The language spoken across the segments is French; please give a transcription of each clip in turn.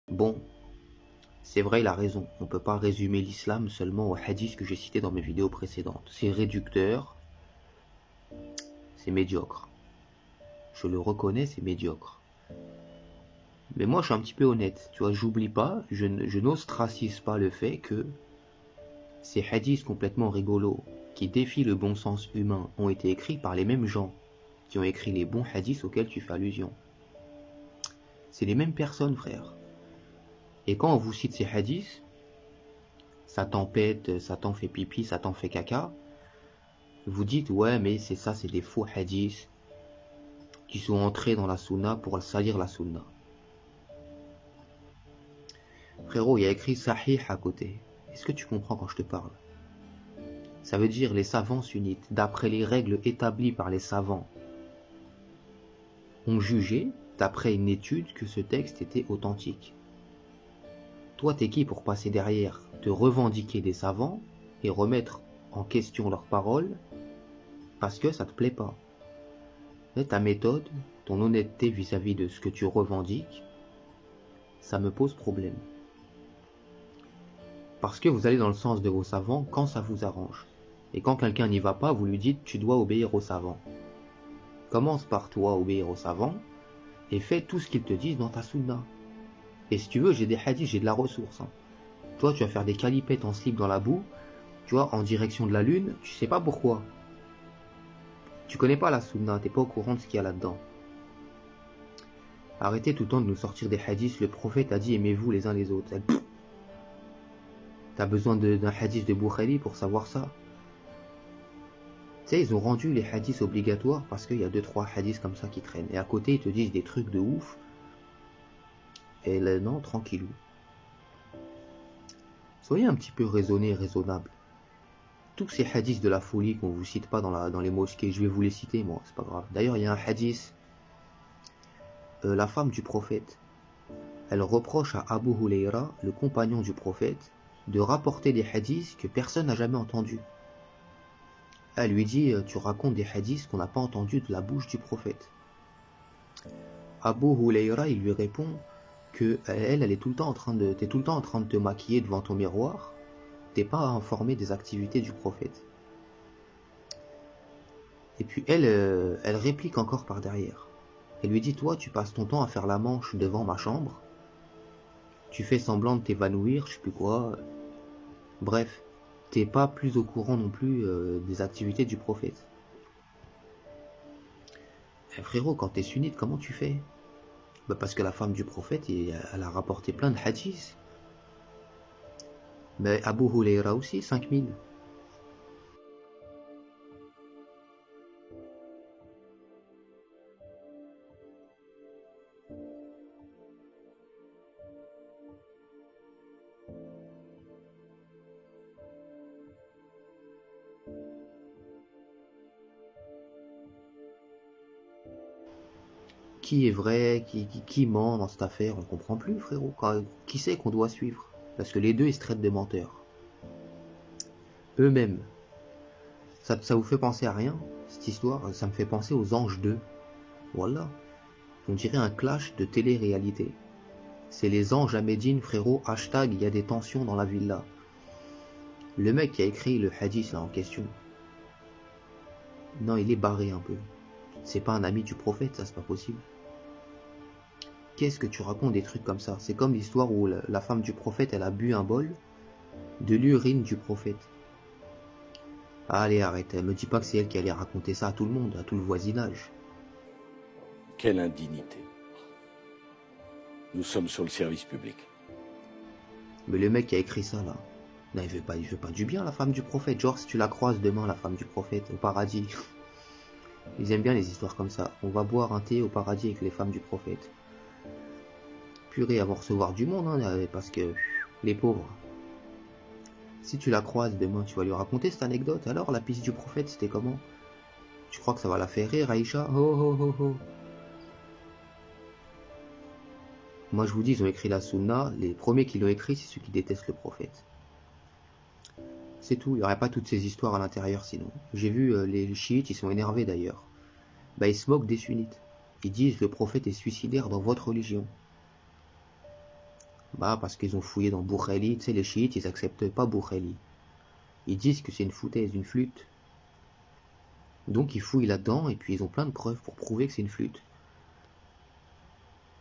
Bon, c'est vrai, il a raison. On ne peut pas résumer l'islam seulement aux hadiths que j'ai cités dans mes vidéos précédentes. C'est réducteur, c'est médiocre. Je le reconnais, c'est médiocre. Mais moi, je suis un petit peu honnête. Tu vois, j'oublie pas, je n'ostracise pas le fait que ces hadiths complètement rigolos, qui défient le bon sens humain, ont été écrits par les mêmes gens qui ont écrit les bons hadiths auxquels tu fais allusion. C'est les mêmes personnes, frère. Et quand on vous cite ces hadiths, ça t'empête, ça t'en fait pipi, ça t'en fait caca, vous dites ouais mais c'est ça, c'est des faux hadiths qui sont entrés dans la sunna pour salir la sunna. Frérot, il y a écrit sahih à côté. Est-ce que tu comprends quand je te parle? Ça veut dire les savants sunnites, d'après les règles établies par les savants, ont jugé, d'après une étude, que ce texte était authentique. Toi, t'es qui pour passer derrière, te revendiquer des savants et remettre en question leurs paroles parce que ça te plaît pas? Mais ta méthode, ton honnêteté vis-à-vis de ce que tu revendiques, ça me pose problème. Parce que vous allez dans le sens de vos savants quand ça vous arrange. Et quand quelqu'un n'y va pas, vous lui dites tu dois obéir aux savants. Commence par toi obéir aux savants et fais tout ce qu'ils te disent dans ta sunna. Et si tu veux, j'ai des hadiths, j'ai de la ressource. Toi, tu vas faire des calipettes en slip dans la boue, tu vois, en direction de la lune, tu sais pas pourquoi. Tu connais pas la sunna, t'es pas au courant de ce qu'il y a là-dedans. Arrêtez tout le temps de nous sortir des hadiths, le prophète a dit aimez-vous les uns les autres. T'as besoin d'un hadith de Bukhari pour savoir ça? Tu sais, ils ont rendu les hadiths obligatoires parce qu'il y a 2-3 hadiths comme ça qui traînent. Et à côté, ils te disent des trucs de ouf. Et là, non, tranquillou. Soyez un petit peu raisonné et raisonnable. Tous ces hadiths de la folie qu'on vous cite pas dans les mosquées, je vais vous les citer moi, c'est pas grave. D'ailleurs, il y a un hadith, la femme du prophète, elle reproche à Abu Hurayra, le compagnon du prophète, de rapporter des hadiths que personne n'a jamais entendus. Elle lui dit, tu racontes des hadiths qu'on n'a pas entendus de la bouche du prophète. Abu Hurayra, il lui répond que elle est tout le temps en train de, t'es tout le temps en train de te maquiller devant ton miroir, t'es pas informé des activités du prophète. Et puis elle réplique encore par derrière. Elle lui dit, toi, tu passes ton temps à faire la manche devant ma chambre, tu fais semblant de t'évanouir, je sais plus quoi. Bref, t'es pas plus au courant non plus des activités du prophète. Frérot, quand t'es sunnite, comment tu fais? Bah parce que la femme du prophète, elle a rapporté plein de hadiths. Mais Abu Hurayra aussi, 5000. Qui est vrai, qui ment dans cette affaire, on comprend plus, frérot. Qui c'est qu'on doit suivre? Parce que les deux, ils se traitent de menteurs. Eux-mêmes. Ça vous fait penser à rien, cette histoire? Ça me fait penser aux Anges 2. Voilà. On dirait un clash de télé-réalité. C'est les anges à Médine, frérot, hashtag, il y a des tensions dans la villa. Le mec qui a écrit le hadith là en question, non, il est barré un peu. C'est pas un ami du prophète, ça, c'est pas possible. Qu'est-ce que tu racontes des trucs comme ça? C'est comme l'histoire où la femme du prophète, elle a bu un bol de l'urine du prophète. Allez, arrête, me dis pas que c'est elle qui allait raconter ça à tout le monde, à tout le voisinage. Quelle indignité. Nous sommes sur le service public. Mais le mec qui a écrit ça là, non, il veut pas du bien, la femme du prophète. Genre, si tu la croises demain, la femme du prophète, au paradis. Ils aiment bien les histoires comme ça. On va boire un thé au paradis avec les femmes du prophète. Purée, à vont recevoir du monde, hein, parce que les pauvres. Si tu la croises demain, tu vas lui raconter cette anecdote. Alors, la piste du prophète, c'était comment? Tu crois que ça va la faire rire, Aïcha? Oh oh oh oh. Moi, je vous dis, ils ont écrit la sunna. Les premiers qui l'ont écrit, c'est ceux qui détestent le prophète. C'est tout, il n'y aurait pas toutes ces histoires à l'intérieur sinon. J'ai vu les chiites, ils sont énervés d'ailleurs. Bah ils se moquent des sunnites. Ils disent le prophète est suicidaire dans votre religion. Bah, parce qu'ils ont fouillé dans Boukheli. Tu sais, les chiites, ils acceptent pas Boukheli. Ils disent que c'est une foutaise, une flûte. Donc ils fouillent là-dedans et puis ils ont plein de preuves pour prouver que c'est une flûte.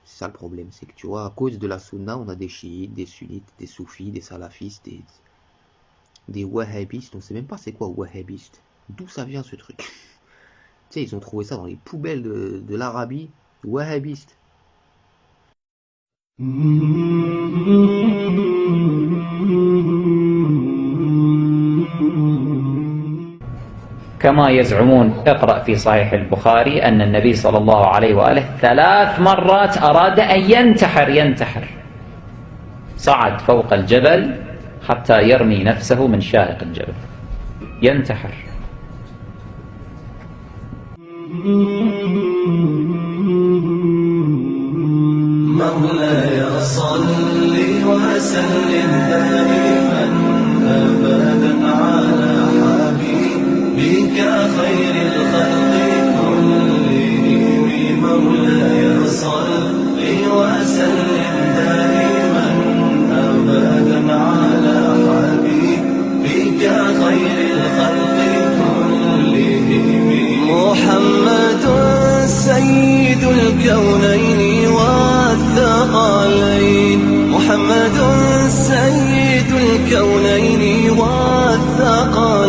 C'est ça le problème, c'est que tu vois, à cause de la sunna, on a des chiites, des sunnites, des soufis, des salafistes, des wahhabistes. On sait même pas c'est quoi wahhabiste. D'où ça vient ce truc? Tu sais, ils ont trouvé ça dans les poubelles de l'Arabie. Wahhabiste. كما يزعمون اقرأ في صحيح البخاري أن النبي صلى الله عليه وآله 3 مرات أراد أن ينتحر صعد فوق الجبل حتى يرمي نفسه من شاهق الجبل ينتحر. مولاي صل وسلم دائما أبدا على حبيبك خير الخلق كلهم. مولاي صل وسلم دائما أبدا على حبيبك خير الخلق كلهم. محمد سيد الكونين والثقلين. محمد سيد الكونين والثقلين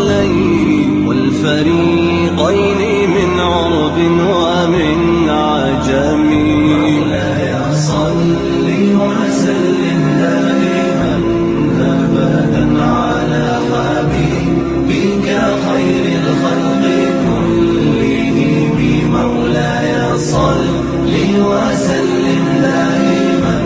والفريقين من عرب ومن عجم. مولاي صل وسلم دائما أبدا على حبيبك خير الخلق كلهم. مولاي صل وسلم دائما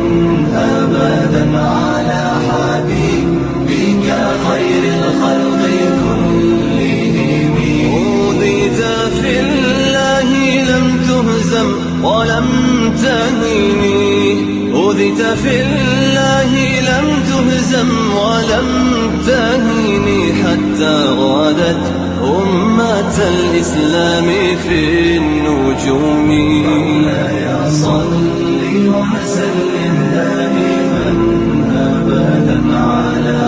أبدا على حبيبك خير الخلق كلهم. أوذيت في الله لم تهزم ولم تهني. أوذيت في الله لم تهزم ولم تهني حتى غادت أمة الإسلام في النجوم. مولاي صل وسلم دائما أبدا على